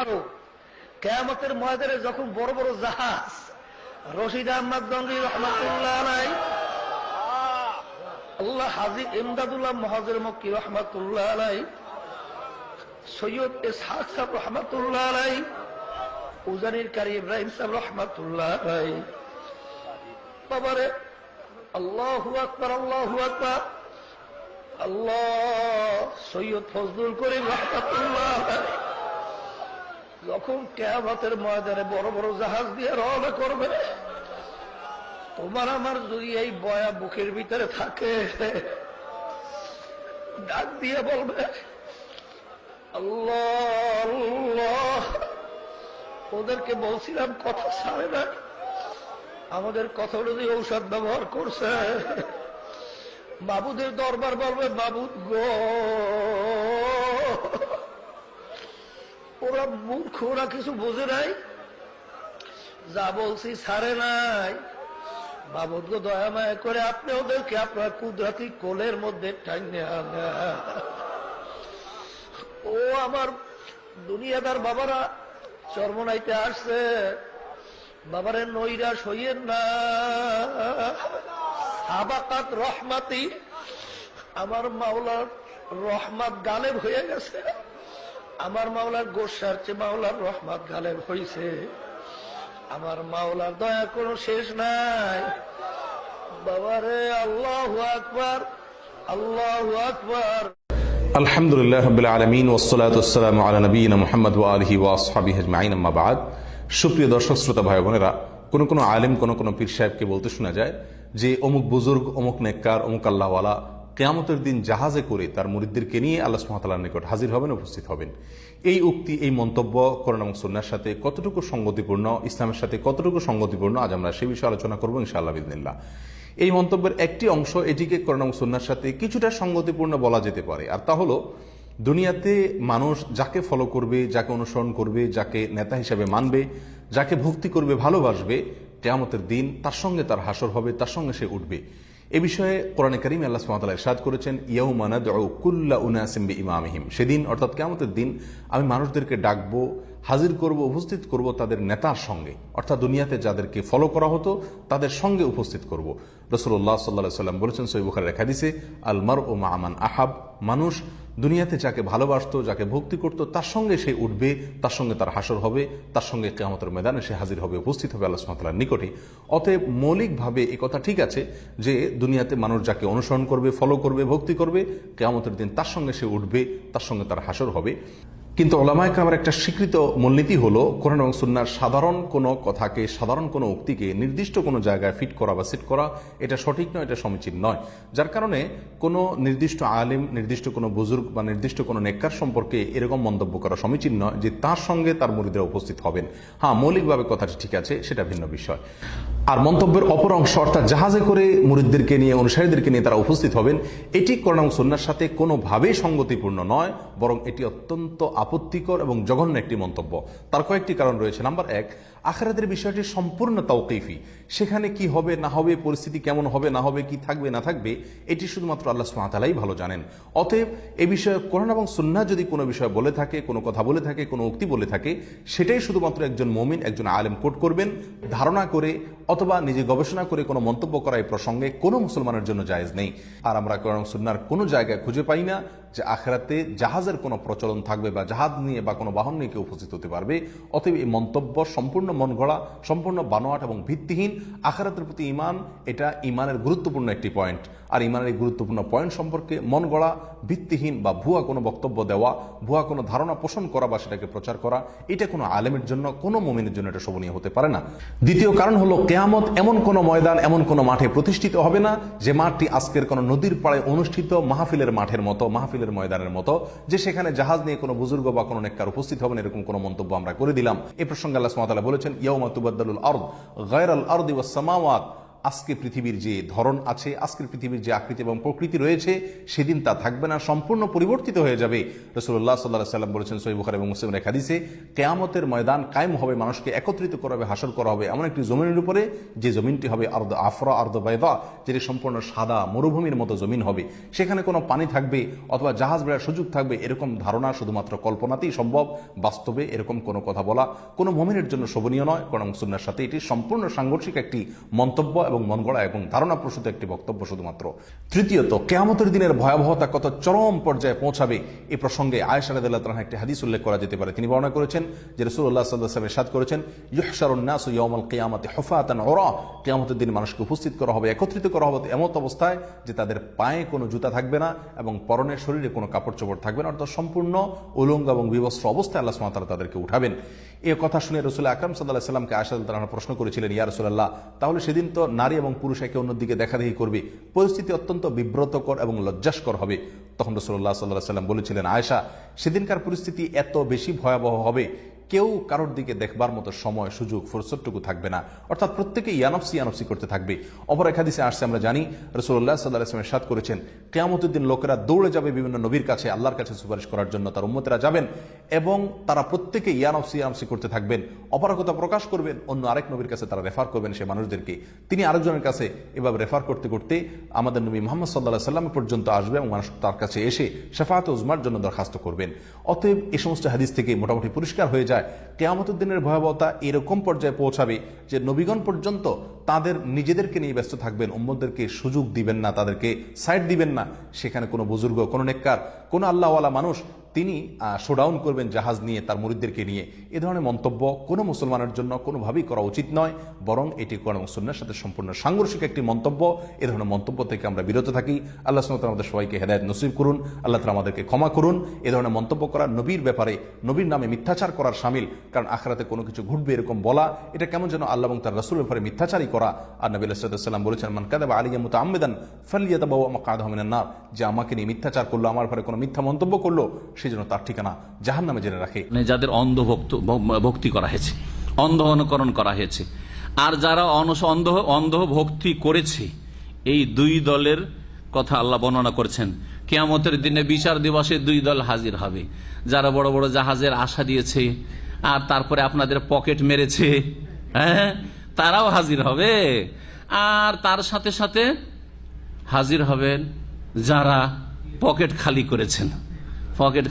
আরো কিয়ামতের ময়দানে যখন বড় বড় জাহাজ রশিদ আহমদ গঙ্গি রহমাতুল্লাহ আলাই, আল্লাহ হাজী ইমদাদুল্লাহ মহাজির মক্কি রহমাতুল্লাহ আলাই, সৈয়দ ইসহাক সাহেব রহমাতুল্লাহ আলাই, উজানির কারি ইব্রাহিম সাহেব রহমাতুল্লাহ আলাই, বাবারে আল্লাহু আকবার আল্লাহু আকবার, আল্লাহ সৈয়দ ফজলুল করিম রহমাতুল্লাহ আলাই যখন কিয়ামতের ময়দানে বড় বড় জাহাজ দিয়ে রওনা করবে, তোমার আমার যদি এই বয়া বুকের ভিতরে থাকে, ডাক দিয়ে বলবে আল্লাহ আল্লাহ। ওদেরকে বলছিলাম কথা ছাড়ে না, আমাদের কথা অনুযায়ী ঔষধ ব্যবহার করছে। মাবুদের দরবার বলবে মাবুদ গো, ওরা মূর্খ, ওরা কিছু বোঝে নাই, যা বলছি ছাড়ে নাই। মাবুদ গো দয়া মায়া করে আপনি ওদেরকে আপনার কুদরতি কোলের মধ্যে টাইনে আনা। ও আমার দুনিয়াদার বাবারা চরমনাইতে আসছে, বাবারে নৈরাশ হইয়েন না। সাবাকাত রহমাতি, আমার মাওলার রহমত গালেব হয়ে গেছে, আমার মাওলার গোসার চেয়ে মাওলার রহমত গালেব হয়েছে, আমার মাওলার দয়া কোনো শেষ নাই। বাবারে আল্লাহু আকবার আল্লাহু আকবার। আলহামদুলিল্লাহ রাব্বিল আলামিন ওয়াসসালাতু ওয়াসসালামু আলা নবিয়িনা মুহাম্মদ ওয়া আলিহি ওয়া আসহাবিহি আজমাইন, আম্মা বা'দ। সুপ্রিয় দর্শক শ্রোতা ভাই বোনেরা, কোন আলেম কোন পীর সাহেবকে বলতে শোনা যায় যে অমুক বুজুর্গ, অমুক নেককার, অমুক আল্লাহওয়ালা কিয়ামতের দিন জাহাজে করে তার মুরিদদেরকে নিয়ে আল্লাহ সুবহানাহু ওয়া তাআলার নিকট হাজির হবেন, উপস্থিত হবেন। এই উক্তি, এই মন্তব্য কোরআন এবং সুন্নাহর সাথে কতটুকু সঙ্গতিপূর্ণ, ইসলামের সাথে কতটুকু সঙ্গতিপূর্ণ, আজ আমরা সেই বিষয়ে আলোচনা করবো ইনশাআল্লাহ বিইজনিল্লাহ। এই মন্তব্যের একটি অংশ, এটিকে কোরআন এবং সুন্নাহর সাথে কিছুটা সঙ্গতিপূর্ণ বলা যেতে পারে, আর তা হলো দুনিয়াতে মানুষ যাকে ফলো করবে, যাকে অনুসরণ করবে, যাকে নেতা হিসেবে মানবে, যাকে ভক্তি করবে, ভালোবাসবে, কিয়ামতের দিন তার সঙ্গে তার হাসর হবে, তার সঙ্গে সে উঠবে। এ বিষয়ে কোরআনে কারীমে আল্লাহ সুবহানাহু ওয়া তাআলা ইরশাদ করেছেন, ইয়াউমা নাদউ কুল্লা উনাসিম বিইমামিহিম। সেদিন অর্থাৎ কিয়ামতের দিন আমি মানুষদেরকে ডাকবো, হাজির করব, উপস্থিত করব তাদের নেতার সঙ্গে, অর্থাৎ দুনিয়াতে যাদেরকে ফলো করা হতো তাদের সঙ্গে উপস্থিত করব। রাসূলুল্লাহ সাল্লাল্লাহু আলাইহি ওয়াসাল্লাম বলেছেন সহিহ বুখারীর হাদিসে, আল মারউ মা মান আহাব, মানুষ দুনিয়াতে যাকে ভালোবাসতো, যাকে ভক্তি করত, তার সঙ্গে সে উঠবে, তার সঙ্গে তার হাসর হবে, তার সঙ্গে কিয়ামতের ময়দানে সে হাজির হবে, উপস্থিত হবে আল্লাহ সুবহানাহু ওয়া তাআলার নিকটে। অতএব মৌলিকভাবে এই কথা ঠিক আছে যে দুনিয়াতে মানুষ যাকে অনুসরণ করবে, ফলো করবে, ভক্তি করবে, কিয়ামতের দিন তার সঙ্গে সে উঠবে, তার সঙ্গে তার হাসর হবে। কিন্তু উলামায়ে কেরামের একটা স্বীকৃত মূলনীতি হলো কোরআন এবং সুন্নাহর সাধারণ কোনো কথাকে, সাধারণ কোনো উক্তিকে নির্দিষ্ট কোনো জায়গায় ফিট করা বা সেট করা, এটা সঠিক নয়, এটা সমীচীন নয়। যার কারণে কোনো নির্দিষ্ট আলেম, নির্দিষ্ট কোনো বুজুর্গ বা নির্দিষ্ট কোনো নেককার সম্পর্কে এরকম মন্তব্য করা সমীচীন নয় যে তার সঙ্গে তার মুরিদরা উপস্থিত হবেন। হ্যাঁ, মৌলিকভাবে কথাটি ঠিক আছে, সেটা ভিন্ন বিষয়। আর মন্তব্যের অপর অংশ, অর্থাৎ জাহাজে করে মুরিদদেরকে নিয়ে, অনুসারীদেরকে নিয়ে তারা উপস্থিত হবেন, এটি কোরআন এবং সুন্নাহর সাথে কোনোভাবেই সঙ্গতিপূর্ণ নয়, বরং এটি অত্যন্ত আপত্তিকর এবং জঘন্য একটি মন্তব্য। তার কয়েকটি কারণ রয়েছে। নাম্বার এক, আখিরাতের বিষয়টি সম্পূর্ণ তাওকীফি। সেখানে কি হবে না হবে, পরিস্থিতি কেমন হবে না হবে, কি থাকবে না থাকবে, এটি শুধুমাত্র আল্লাহ সুবহানাহু ওয়া তাআলাই ভালো জানেন। অতএব এ বিষয়ে কোরআন এবং সুন্নাহ যদি কোনো বিষয় বলে থাকে, কোনো কথা বলে থাকে, কোনো উক্তি বলে থাকে, সেটাই শুধুমাত্র একজন মুমিন, একজন আলেম কোট করবেন। ধারণা করে অথবা নিজে গবেষণা করে কোনো মন্তব্য করা এই প্রসঙ্গে কোনো মুসলমানের জন্য জায়েজ নেই। আর আমরা কোরআন এবং সুন্নাহর কোনো জায়গায় খুঁজে পাই না যে আখিরাতে জাহাজের কোনো প্রচলন থাকবে বা জাহাজ নিয়ে বা কোনো বাহন নিয়ে কেউ উপস্থিত হতে পারবে। অতএব এই মন্তব্য সম্পূর্ণ মন গড়া, সম্পূর্ণ বানোয়াট এবং ভিত্তিহীন। আখিরাতের প্রতি ঈমান, এটা ঈমানের গুরুত্বপূর্ণ একটি পয়েন্ট। আর ঈমানের এই গুরুত্বপূর্ণ পয়েন্ট সম্পর্কে মন গড়া, ভিত্তিহীন বা ভুয়া কোনো বক্তব্য দেওয়া, ভুয়া কোনো ধারণা পোষণ করা বা সেটাকে প্রচার করা, এটা কোনো আলেমের জন্য, কোনো মুমিনের জন্য এটা শোভনীয় হতে পারে না। দ্বিতীয় কারণ হলো, কিয়ামত এমন কোনো ময়দান, এমন কোনো মাঠে প্রতিষ্ঠিত হবে না যে মাঠটি আজকের কোনো নদীর পাড়ে অনুষ্ঠিত মাহফিলের মাঠের মতো, মাহফিলের ময়দানের মতো, যে সেখানে জাহাজ নিয়ে কোনো বুজুর্গ বা কোনো নেককার উপস্থিত হবেন, এরকম কোনো মন্তব্য আমরা করে দিলাম। এই প্রসঙ্গে আল্লাহ সুবহানাহু ওয়া তাআলা বলেছেন, ইয়াউমা তুবাদদালুল আরদ গায়রাল আরদি ওয়াস সামাওয়াত আজকে পৃথিবীর যে ধরন আছে, আজকের পৃথিবীর যে আকৃতি এবং প্রকৃতি রয়েছে, সেদিন তা থাকবে না, সম্পূর্ণ পরিবর্তিত হয়ে যাবে। রাসূলুল্লাহ সাল্লাল্লাহু আলাইহি ওয়াসাল্লাম বলেছেন সহিহ বুখারী এবং মুসলিমের এক হাদিসে, কিয়ামতের ময়দান কায়েম হবে, মানুষকে একত্রিত করা হবে, হাসর করা হবে এমন একটি জমিনের উপরে, যে জমিনটি হবে আরদ আফরা আরদ বাইদা, যেটি সম্পূর্ণ সাদা মরুভূমির মতো জমিন হবে। সেখানে কোনো পানি থাকবে অথবা জাহাজ বেড়ার সুযোগ থাকবে, এরকম ধারণা শুধুমাত্র কল্পনাতেই সম্ভব। বাস্তবে এরকম কোনো কথা বলা কোনো মুমিনের জন্য শোভনীয় নয়, কারণ সুন্নাহর সাথে এটি সম্পূর্ণ সাংঘর্ষিক একটি মন্তব্য এবং মন গড়া এবং ধারণাপ্রসূত একটি বক্তব্য শুধুমাত্র। তৃতীয়ত, কিয়ামতের দিনের ভয়াবহতা কত চরম পর্যায়ে পৌঁছাবে এই প্রসঙ্গে আয়েশা রাদিয়াল্লাহু তাআলা একটি হাদিস উল্লেখ করা যেতে পারে। তিনি বর্ণনা করেছেন যে রাসূলুল্লাহ সাল্লাল্লাহু আলাইহি ওয়াসাল্লাম ইরশাদ করেছেন, ইউহশারুন নাসু ইয়াওমাল কিয়ামাতি হুফাতান উরা, কিয়ামতের দিন মানুষকে উপস্থিত করা হবে, একত্রিত করা হবে এমন অবস্থায় যে তাদের পায়ে কোনো জুতা থাকবে না এবং পরনে শরীরে কোনো কাপড় চোপড় থাকবে না, অর্থাৎ সম্পূর্ণ উলঙ্গ এবং বিবস্ত্র অবস্থায় আল্লাহ সুবহানাহু ওয়া তাআলা তাদেরকে উঠাবেন। এই কথা শুনে রাসূল আকরাম সাল্লাল্লাহু আলাইহি ওয়াসাল্লামকে আয়েশা রাদিয়াল্লাহু তাআলা প্রশ্ন করেছিলেন, ইয়া রাসূলুল্লাহ, তাহলে সেদিন তো নারী এবং পুরুষ একে অন্যদিকে দেখাদেখি করবে, পরিস্থিতি অত্যন্ত বিব্রতকর এবং লজ্জাস্কর হবে। তখন রাসূলুল্লাহ সাল্লাল্লাহু আলাইহি ওয়াসাল্লাম বলেছিলেন, আয়েশা, সেদিনকার পরিস্থিতি এত বেশি ভয়াবহ হবে, কেউ কারোর দিকে দেখবার মতো সময়, সুযোগ, ফুরসতটুকু থাকবে না, অর্থাৎ প্রত্যেকে ইয়ানফসি করতে থাকবে। অপর এক হাদিসে আসছে, আমরা জানি রাসূলুল্লাহ সাল্লাল্লাহু আলাইহি ওয়াসাল্লাম ইরশাদ করেছেন, কিয়ামতের দিন লোকেরা দৌড়ে যাবে বিভিন্ন নবীর কাছে, আল্লাহর কাছে সুপারিশ করার জন্য তার উম্মতেরা যাবেন এবং তারা প্রত্যেকে ইয়ানফসি করতে থাকবেন, অপারগতা প্রকাশ করবেন, অন্য আরেক নবীর কাছে তারা রেফার করবেন সে মানুষদেরকে, তিনি আরেকজনের কাছে এভাবে রেফার করতে করতে আমাদের নবী মুহাম্মদ সাল্লাল্লাহু আলাইহি ওয়াসাল্লাম পর্যন্ত আসবে এবং মানুষ তার কাছে এসে শাফাআতে উজমার জন্য দরখাস্ত করবেন। অতএব এই সমস্ত হাদিস থেকে মোটামুটি পরিষ্কার হয়ে যায় কিয়ামতের দিনের ভয়াবহতা এরকম পর্যায়ে পৌঁছাবে যে নবীগণ পর্যন্ত তাদের নিজেদেরকে নিয়ে ব্যস্ত থাকবেন, উম্মতদেরকে সুযোগ দিবেন না, তাদেরকে সাইড দিবেন না। সেখানে কোনো বুজুর্গ, কোনো নেককার, কোনো আল্লাহওয়ালা মানুষ তিনি শোডাউন করবেন জাহাজ নিয়ে তার মুরিদদেরকে নিয়ে। এ ধরনের মন্তব্য কোনো মুসলমানের জন্য কোনোভাবেই করা উচিত নয়, বরং এটি কোরআন এবং সুন্নাহর সাথে সম্পূর্ণ সাংঘর্ষিক একটি মন্তব্য। এ ধরনের মন্তব্য থেকে আমরা বিরত থাকি। আল্লাহ সুবহানাহু ওয়া তাআলা আমাদের সবাইকে হেদায়েত নসিব করুন, আল্লাহ তাআলা আমাদেরকে ক্ষমা করুন। এ ধরনের মন্তব্য করা নবীর ব্যাপারে, নবীর নামে মিথ্যাচার করার শামিল, কারণ আখিরাতে কোনো কিছু ঘটবে এরকম বলা, এটা কেমন যেন আল্লাহ এবং তার রাসূলের ব্যাপারে মিথ্যাচারই করা। আর নবী সাল্লাল্লাহু আলাইহি ওয়াসাল্লাম বলেছেন, মান কাযাবা আলাইয়া মুতাআম্মিদান ফালইয়াতাবাওয়া মাকআদাহু মিনান নার, যে আমাকে নিয়ে মিথ্যাচার করলো, আমার ব্যাপারে কোনো মিথ্যা মন্তব্য করলো, সেজন্য তার ঠিকানা জাহান্নামে জেনে রাখে। যাদের অন্ধ ভক্তি করা হয়েছে, অন্ধ অনুকরণ করা হয়েছে, আর যারা অন্ধ ভক্তি করেছে, এই দুই দলের কথা আল্লাহ বর্ণনা করেছেন। কিয়ামতের দিনে বিচার দিবসে দুই দল হাজির হবে। যারা বড় বড় জাহাজের আশা দিয়েছে আর তারপরে আপনাদের পকেট মেরেছে, হ্যাঁ, তারাও হাজির হবে। আর তার সাথে সাথে হাজির হবেন যারা পকেট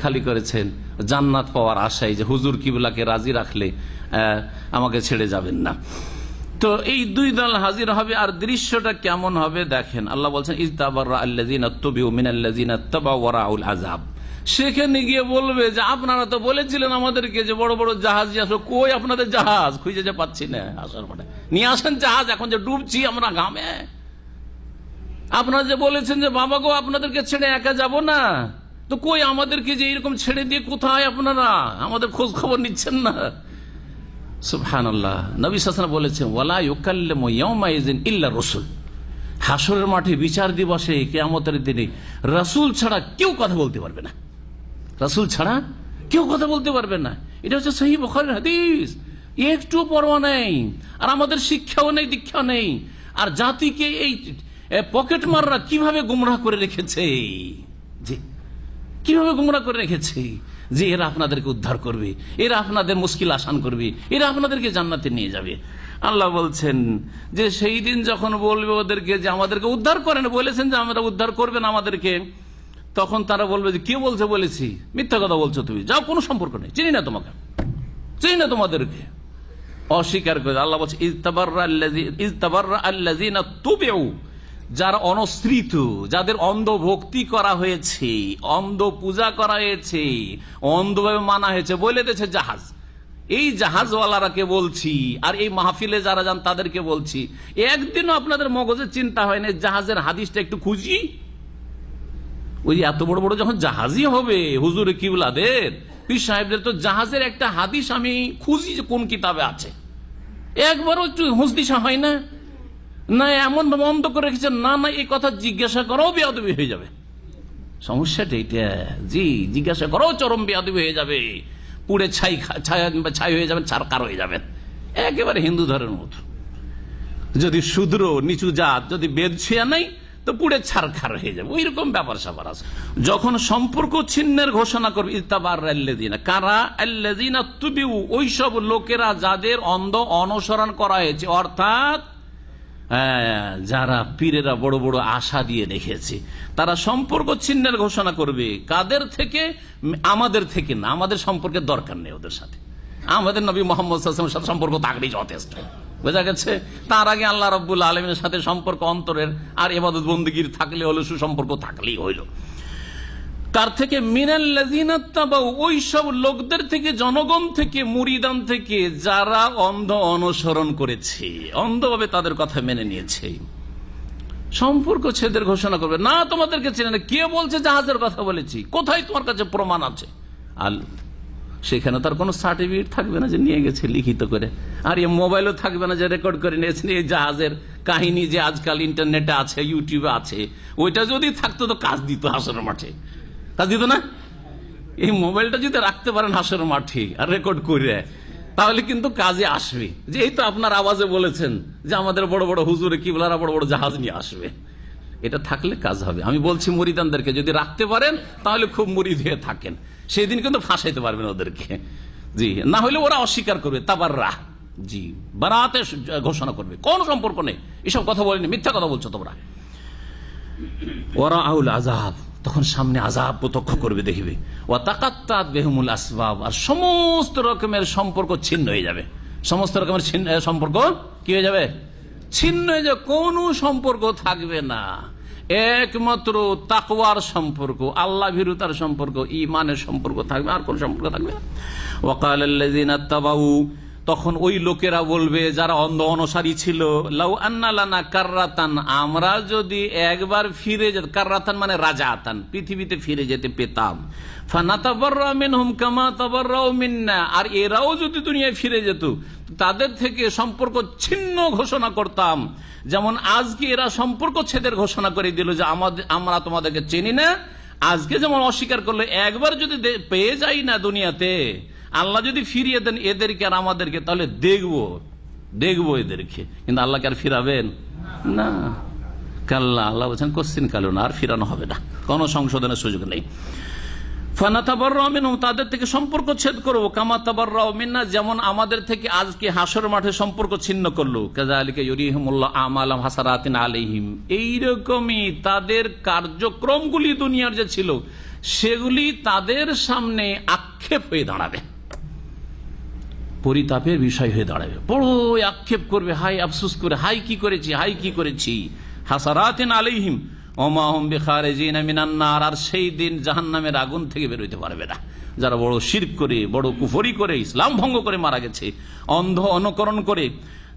খালি করেছেন, জান্নাত পাওয়ার আশায়, যে হুজুর কিবলাকে রাজি রাখলে আমাকে ছেড়ে যাবেন না। তো এই দুই দল হাজির হবে। আর দৃশ্যটা কেমন হবে দেখেন, আল্লাহ বলছেন, ইজতাবাররা আল্লাযিনা তুবিউ মিনাল্লাযিনা তাবাউ ওয়ারাউল আযাব। সেখানে গিয়ে বলবে যে আপনারা তো বলেছিলেন আমাদেরকে যে বড় বড় জাহাজ আসো, কই আপনাদের জাহাজ? খুঁজে যে পাচ্ছি না, আসার পরে নিয়ে আসেন জাহাজ, এখন যে ডুবছি আমরা ঘামে। আপনারা যে বলেছেন যে বাবা গো আপনাদেরকে ছেড়ে একা যাব না, তো কই আমাদেরকে যে এরকম ছেড়ে দিয়ে কোথায় আপনারা আমাদের খোঁজ খবর নিচ্ছেন না? সুবহানাল্লাহ। নবী সাল্লাল্লাহু আলাইহি ওয়াসাল্লাম বলেছেন, ওয়ালা ইউকাল্লিমু ইয়াওমাইযিন ইল্লা রাসূল। হাসরের মাঠে বিচার দিবসে কিয়ামতের দিনে রাসূল ছাড়া কেউ কথা বলতে পারবে না, রাসূল ছাড়া কেউ কথা বলতে পারবে না। এটা হচ্ছে সহিহ বুখারীর হাদিস, একটু পরোয়া নেই। আর আমাদের শিক্ষাও নেই, দীক্ষা নেই। আর জাতিকে এই পকেট মাররা কিভাবে গুমরাহ করে রেখেছে, জি কিভাবে গুমরাহ করে রেখেছে, যে এরা আপনাদেরকে উদ্ধার করবে, এরা আপনাদের মুশকিল আসান করবে, এরা আপনাদেরকে জান্নাতে নিয়ে যাবে। আল্লাহ বলছেন যে সেই দিন যখন বলবে ওদেরকে যে আমাদেরকে উদ্ধার করেন, বলেছেন যে আমরা উদ্ধার করবেন আমাদেরকে, তখন তারা বলবে যে কে বলছে, বলেছি, মিথ্যা কথা বলছো তুমি, যাও, কোনো সম্পর্ক নেই, চিনি না তোমাকে, চিনি না তোমাদেরকে, অস্বীকার করে। আল্লাহ বলছে, ইজতাবাররা আল্লাযিনা তুবিউ, যারা অনস্ত্রিত, যাদের অন্ধ ভক্তি করা হয়েছে, অন্ধ পূজা করা হয়েছে, অন্ধভাবে মানা হয়েছে, বলে দিয়েছে জাহাজ। এই জাহাজওয়ালারাকে বলছি, আর এই মাহফিলে যারা যান তাদেরকে বলছি, একদিনও আপনাদের মগজে চিন্তা হয় না জাহাজের হাদিসটা একটু খুঁজি। ওই এত বড় বড় যখন জাহাজই হবে, হুজুর কিবলাদের, পীর সাহেবদের, তো জাহাজের একটা হাদিস আমি খুঁজি যে কোন কিতাবে আছে, একবারও একটু হুঁসদিশা হয় না? না এমন বন্ধ করে রেখেছে, না না এই কথা জিজ্ঞাসা করাও বেয়াদবি হয়ে যাবে। সমস্যাটা এইটা, জি জিজ্ঞাসা করাও চরম বেয়াদবি হয়ে যাবে, পুড়ে ছাই হয়ে যাবেন, ছারকার হয়ে যাবেন, একেবারে হিন্দু ধর্মের মতো। যদি শূদ্র নিচু জাত যদি বেদ ছুঁয়া নাই তো পুড়ে ছারখার হয়ে যাবে, ওই রকম ব্যাপার স্যাপার আছে। যখন সম্পর্ক ছিন্নের ঘোষণা করবে, ইত্তাবাররাল্লাযিনা কারা আল্লাযিনা তুবিউ, ওই সব লোকেরা যাদের অন্ধ অনুসরণ করা হয়েছে, অর্থাৎ যারা পীরেরা বড় বড় আশা দিয়ে রেখেছে, তারা সম্পর্ক ছিন্নের ঘোষণা করবে। কাদের থেকে? আমাদের থেকে না, আমাদের সম্পর্কের দরকার নেই ওদের সাথে, আমাদের নবী মুহাম্মদ সাল্লাল্লাহু আলাইহি ওয়াসাল্লামের সাথে সম্পর্ক থাকলেই যথেষ্ট। বোঝা গেছে? তার আগে আল্লাহ রাব্বুল আলামিনের সাথে সম্পর্ক অন্তরের আর ইবাদত বন্দেগীর থাকলে হলো, সুসম্পর্ক থাকলেই হইল। তার থেকে মিনাল্লাযিনা তাবাউ, ওই সব লোকদের থেকে, জনগণ থেকে, মুরিদান থেকে, যারা অন্ধ অনুসরণ করেছে, অন্ধভাবে তাদের কথা মেনে নিয়েছে, সম্পর্ক ছেদের ঘোষণা করবে। না, তোমাদেরকে চেনে না, কে বলছে জাহাজের কথা বলেছি, কোথায় তোমার কাছে প্রমাণ আছে? সেখানে তার কোনো সার্টিফিকেট থাকবে না যে নিয়ে গেছে লিখিত করে, আর এই মোবাইলও থাকবে না যে রেকর্ড করে নিয়েছে। এই জাহাজের কাহিনী যে আজকাল ইন্টারনেটে আছে, ইউটিউবে আছে, ওইটা যদি থাকতো তো কাজ দিত হাসরের মাঠে, কাজ দিত না? এই মোবাইলটা যদি রাখতে পারেন হাসরের মাঠে আর রেকর্ড করে, তাহলে কিন্তু কাজে আসবে। যে এই তো আপনার আওয়াজে বলেছেন যে আমাদের বড় বড় হুজুরে কিবলারা বড় বড় জাহাজ নিয়ে আসবে, এটা থাকলে কাজ হবে। আমি বলছি মুরিদানদেরকে যদি রাখতে পারেন তাহলে খুব মুরিদ হয়ে থাকেন, সেদিন কিন্তু ফাঁসাইতে পারবেন ওদেরকে। জি, না হলে ওরা অস্বীকার করবে, তাবাররা, জি, বারাতে ঘোষণা করবে, কোন সম্পর্ক নেই, এসব কথা বলেনি, মিথ্যা কথা বলছো তোমরা। ওরা আউল আযাব, তখন সামনে আযাব প্রত্যক্ষ করবে, দেখবে। ওয়া তাকাত্তাত বিহুমুল আসবাব, আর সমস্ত রকমের সম্পর্ক ছিন্ন হয়ে যাবে। সমস্ত রকমের সম্পর্ক কি হয়ে যাবে? ছিন্ন হয়ে যাবে, কোনো সম্পর্ক থাকবে না। একমাত্র তাকওয়ার সম্পর্ক, আল্লাহ ভীরুতার সম্পর্ক, ঈমানের সম্পর্ক থাকবে, আর কোন সম্পর্ক থাকবে না। ওয়াকালাল্লাযিনা তাবাউ, তখন ওই লোকেরা বলবে যারা অন্ধ অনুসারী ছিল, লাউ আন্না লানা কাররাতান, আমরা যদি একবার ফিরে যেত, কাররাতান মানে রাজাতান, পৃথিবীতে ফিরে যেতে পেতাম, ফানাতাবাররা মিনহুম কামা তাবাররাউ মিন্না, আর এরাও যদি দুনিয়ায় ফিরে যেত, তাদের থেকে সম্পর্ক ছিন্ন ঘোষণা করতাম, যেমন আজকে এরা সম্পর্ক ছেদের ঘোষণা করে দিল যে আমরা তোমাদেরকে চিনি না। আজকে যেমন অস্বীকার করলো, একবার যদি পেয়ে যাই না দুনিয়াতে, আল্লাহ যদি ফিরিয়ে দেন এদেরকে আর আমাদেরকে, তাহলে দেখবো এদেরকে, কিন্তু আল্লাহকে আর ফিরাবেন না। কাল্লা, আল্লাহ বলছেন কোশ্চিন কালো না, আর ফিরানো হবে না, কোনো সংশোধনের সুযোগ নেই। ফানাতাবাররাউ মিনহুম, তাদের থেকে সম্পর্ক ছেদ করবো, কামা তাবাররাউ মিন্না, যেমন আমাদের থেকে আজকে হাসর মাঠে সম্পর্ক ছিন্ন করলো। কাযালিকা ইউরিহিমুল্লাহু আমালাহুম হাসারাতিন আলাইহিম, এইরকমই তাদের কার্যক্রমগুলি দুনিয়ার যে ছিল সেগুলি তাদের সামনে আক্ষেপ হয়ে দাঁড়াবে, পরিতাপের বিষয় হয়ে দাঁড়াবে। বড় আক্ষেপ করবে, হাই আফসোস করে, হাই কি করেছি, হাই কি করেছি। হাসারাতিন আলাইহিম ওমা হুম বিখারিজিনা মিনান নার, আর সেই দিন জাহান্নামের আগুন থেকে বের হইতে পারবে না। যারা বড় শিরক করে, বড় কুফরি করে, ইসলাম ভঙ্গ করে মারা গেছে, অন্ধ অনুকরণ করে,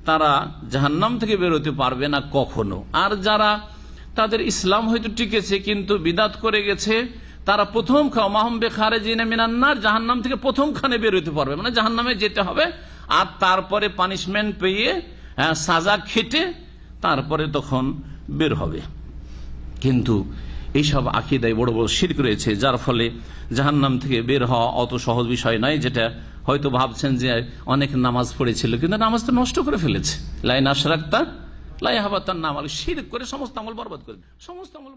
তারা জাহান্নাম থেকে বের হতে পারবে না কখনো। আর যারা তাদের ইসলাম হয়তো টিকেছে কিন্তু বিদাত করে গেছে, তারা প্রথম ওমা হুম বিখারিজিনা মিনান নার, জাহান্নাম থেকে প্রথম খানে বের হইতে পারবে, মানে জাহান্নামে যেতে হবে, আর তারপরে পানিশমেন্ট পেয়ে, সাজা খেটে তারপরে তখন বের হবে। কিন্তু এইসব আকীদায় বড় বড় শিরক রয়েছে, যার ফলে জাহান্নাম থেকে বের হওয়া অত সহজ বিষয় নয়। যেটা হয়তো ভাবছেন যে অনেক নামাজ পড়েছিল, কিন্তু নামাজ তো নষ্ট করে ফেলেছে। লা ইন আশরাকতা লা ইয়াহবাতান্না আমালুক, শিরক করে সমস্ত আমল বরবাদ করে, সমস্ত আমল